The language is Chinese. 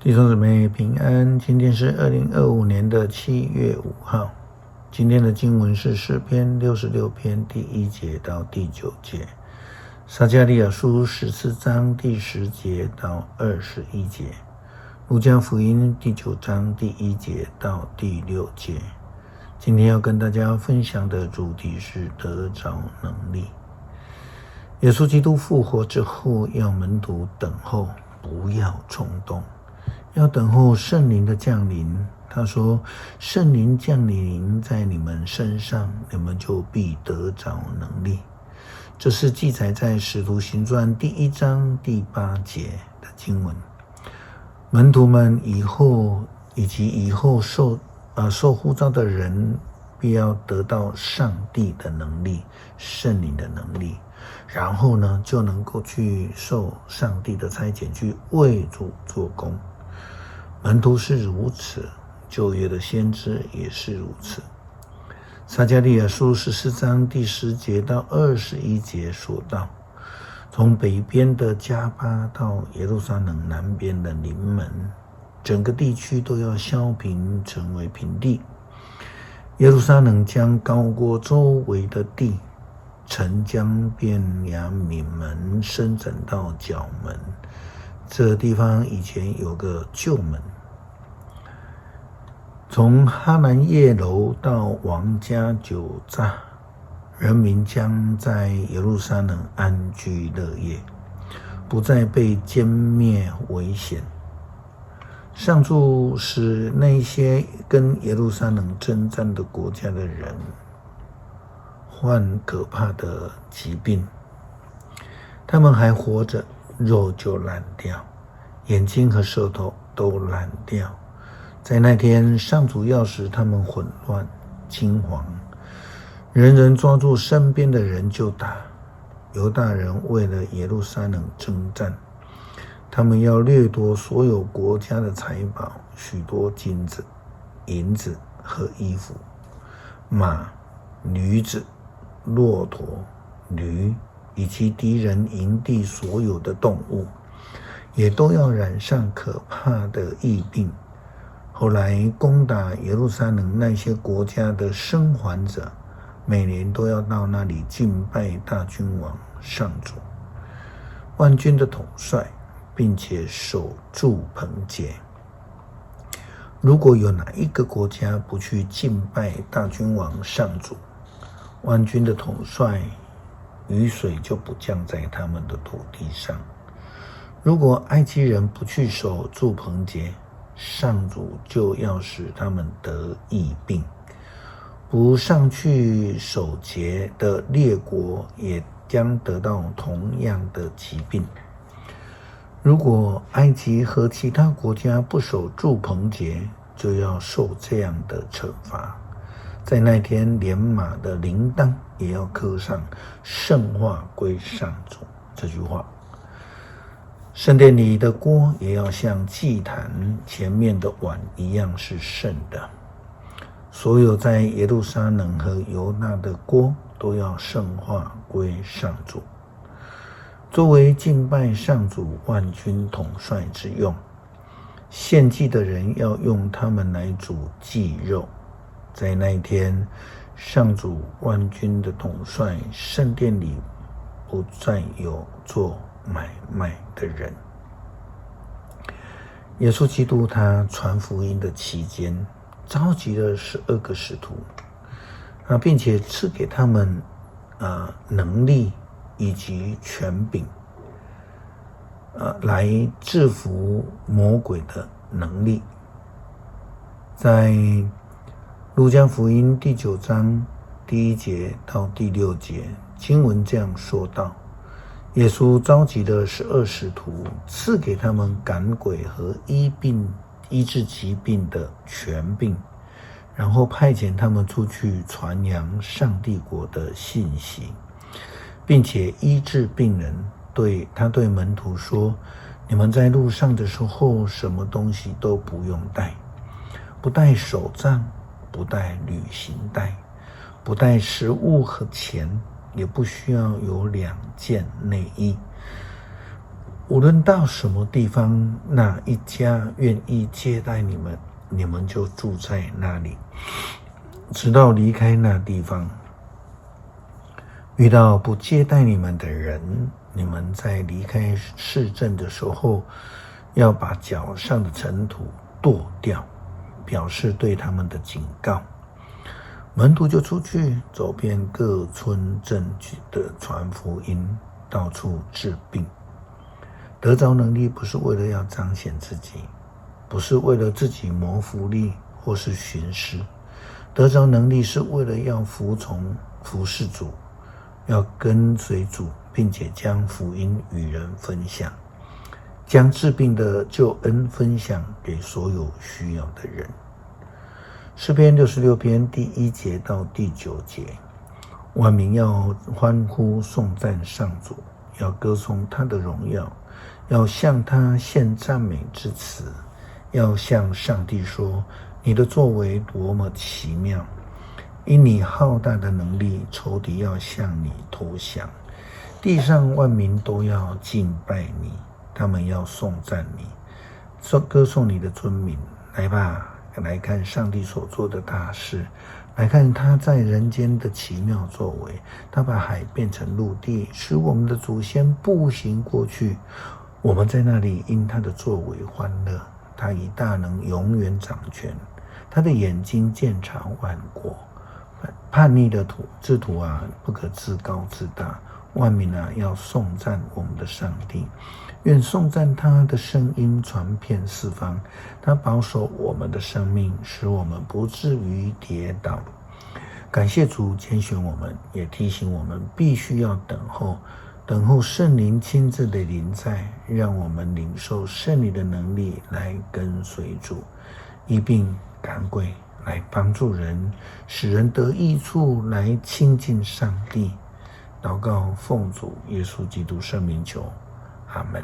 弟兄姊妹平安，今天是2025年7月5号。今天的经文是诗篇66篇第1节到第9节，撒迦利亚书14章第10节到21节，路加福音第9章第1节到第6节。今天要跟大家分享的主题是得着能力。耶稣基督复活之后，要门徒等候，不要冲动，要等候圣灵的降临。他说，圣灵降临在你们身上，你们就必得着能力。这是记载在使徒行传第1章第8节的经文。门徒们以后受呼召的人，必要得到上帝的能力，圣灵的能力，然后呢，就能够去受上帝的差遣，去为主做工。门徒是如此，旧约的先知也是如此。撒迦利亚书14章第10节到21节说道，从北边的迦巴到耶路撒冷南边的临门，整个地区都要削平，成为平地。耶路撒冷将高过周围的地，城将便雅悯门伸展到角门。这地方以前有个旧门，从哈南叶楼到王家酒榨，人民将在耶路撒冷安居乐业，不再被歼灭危险。上主使那些跟耶路撒冷征战的国家的人患可怕的疾病，他们还活着，肉就烂掉，眼睛和舌头都烂掉。在那天，上主要使他们混乱惊惶，人人抓住身边的人就打。犹大人为了耶路撒冷征战，他们要掠夺所有国家的财宝，许多金子、银子和衣服、马、驴子、骆驼、驴，以及敌人营地所有的动物，也都要染上可怕的疫病。后来攻打耶路撒冷那些国家的生还者，每年都要到那里敬拜大君王上主、万军的统帅，并且守住棚节。如果有哪一个国家不去敬拜大君王上主、万军的统帅，雨水就不降在他们的土地上。如果埃及人不去守住棚节，上主就要使他们得疫病。不上去守节的列国也将得到同样的疾病。如果埃及和其他国家不守住棚节，就要受这样的惩罚。在那天，连马的铃铛也要刻上圣化归上主这句话。圣殿里的锅也要像祭坛前面的碗一样是圣的。所有在耶路撒冷和犹大的锅都要圣化归上主，作为敬拜上主万军统帅之用。献祭的人要用他们来煮祭肉。在那一天，上主万军的统帅圣殿里不再有做买卖的人。耶稣基督他传福音的期间，召集了12个使徒，并且赐给他们能力以及权柄，来制服魔鬼的能力。在路加福音第9章第1节到第6节，经文这样说道，耶稣召集了12使徒，赐给他们赶鬼和医治疾病的权柄，然后派遣他们出去传扬上帝国的信息，并且医治病人。他对门徒说，你们在路上的时候，什么东西都不用带，不带手杖，不带旅行袋，不带食物和钱，也不需要有2件内衣。无论到什么地方，那一家愿意接待你们，你们就住在那里，直到离开那地方。遇到不接待你们的人，你们在离开市镇的时候，要把脚上的尘土跺掉，表示对他们的警告。门徒就出去走遍各村镇的传福音，到处治病。得着能力不是为了要彰显自己，不是为了自己谋福利或是徇私，得着能力是为了要服从服侍主，要跟随主，并且将福音与人分享，将治病的救恩分享给所有需要的人。诗篇66篇第1节到第9节，万民要欢呼颂赞上主，要歌颂他的荣耀，要向他献赞美之词，要向上帝说，你的作为多么奇妙，因你浩大的能力，仇敌要向你投降，地上万民都要敬拜你，他们要颂赞你，歌颂你的尊名。来吧，来看上帝所做的大事，来看他在人间的奇妙作为。他把海变成陆地，使我们的祖先步行过去，我们在那里因他的作为欢乐。他以大能永远掌权，他的眼睛鉴察万国。叛逆的之徒啊，不可自高自大，万民啊，要颂赞我们的上帝。愿颂赞他的声音传遍四方，他保守我们的生命，使我们不至于跌倒。感谢主拣选我们，也提醒我们必须要等候圣灵亲自的临在，让我们领受圣灵的能力来跟随主，一并赶鬼，来帮助人，使人得益处，来亲近上帝。祷告奉主耶稣基督圣名求，阿们。